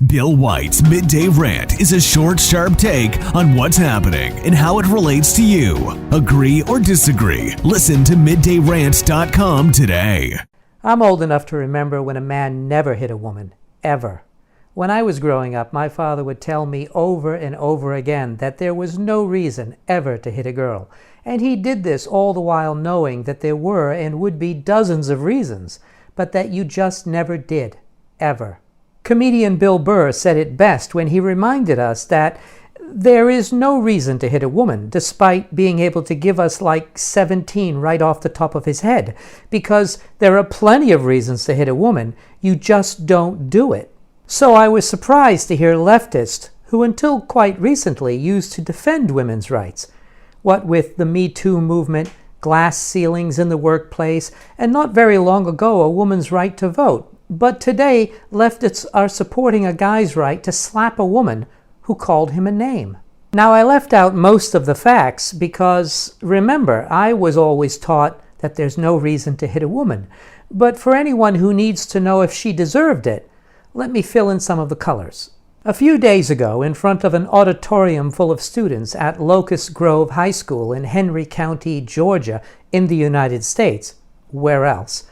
Bill White's Midday Rant is a short, sharp take on what's happening and how it relates to you. Agree or disagree? Listen to middayrant.com today. I'm old enough to remember when a man never hit a woman, ever. When I was growing up, my father would tell me over and over again that there was no reason ever to hit a girl. And he did this all the while knowing that there were and would be dozens of reasons, but that you just never did, ever. Comedian Bill Burr said it best when he reminded us that there is no reason to hit a woman, despite being able to give us like 17 right off the top of his head, because there are plenty of reasons to hit a woman, you just don't do it. So I was surprised to hear leftists, who until quite recently used to defend women's rights, what with the Me Too movement, glass ceilings in the workplace, and not very long ago a woman's right to vote. But today, leftists are supporting a guy's right to slap a woman who called him a name. Now, I left out most of the facts because, remember, I was always taught that there's no reason to hit a woman. But for anyone who needs to know if she deserved it, let me fill in some of the colors. A few days ago, in front of an auditorium full of students at Locust Grove High School in Henry County, Georgia, in the United States, where else?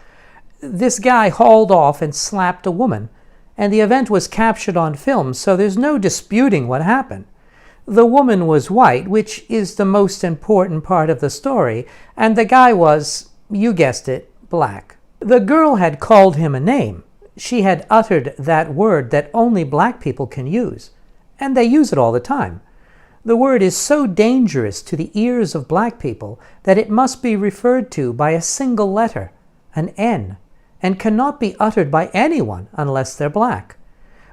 This guy hauled off and slapped a woman, and the event was captured on film, so there's no disputing what happened. The woman was white, which is the most important part of the story, and the guy was, you guessed it, black. The girl had called him a name. She had uttered that word that only black people can use, and they use it all the time. The word is so dangerous to the ears of black people that it must be referred to by a single letter, an N, and cannot be uttered by anyone unless they're black.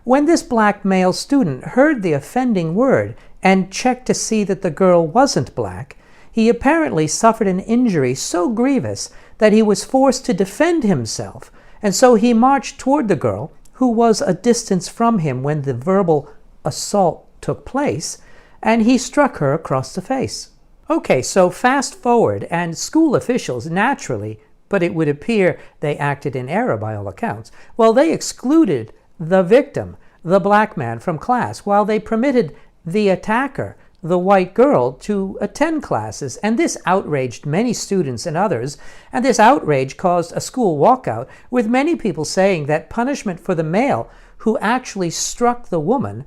When this black male student heard the offending word and checked to see that the girl wasn't black, he apparently suffered an injury so grievous that he was forced to defend himself, and so he marched toward the girl, who was a distance from him when the verbal assault took place, and he struck her across the face. Okay, so fast forward, and school officials naturally, but it would appear they acted in error by all accounts, well, they excluded the victim, the black man, from class, while they permitted the attacker, the white girl, to attend classes. And this outraged many students and others, and this outrage caused a school walkout, with many people saying that punishment for the male who actually struck the woman,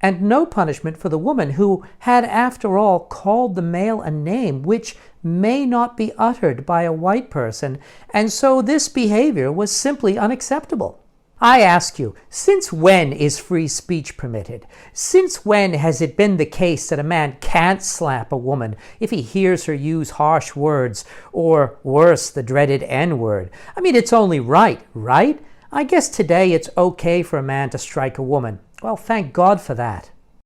and no punishment for the woman who had, after all, called the male a name which may not be uttered by a white person, and so this behavior was simply unacceptable. I ask you, since when is free speech permitted? Since when has it been the case that a man can't slap a woman if he hears her use harsh words, or worse, the dreaded N-word? I mean, it's only right? I guess today it's okay for a man to strike a woman. Well, thank God for that.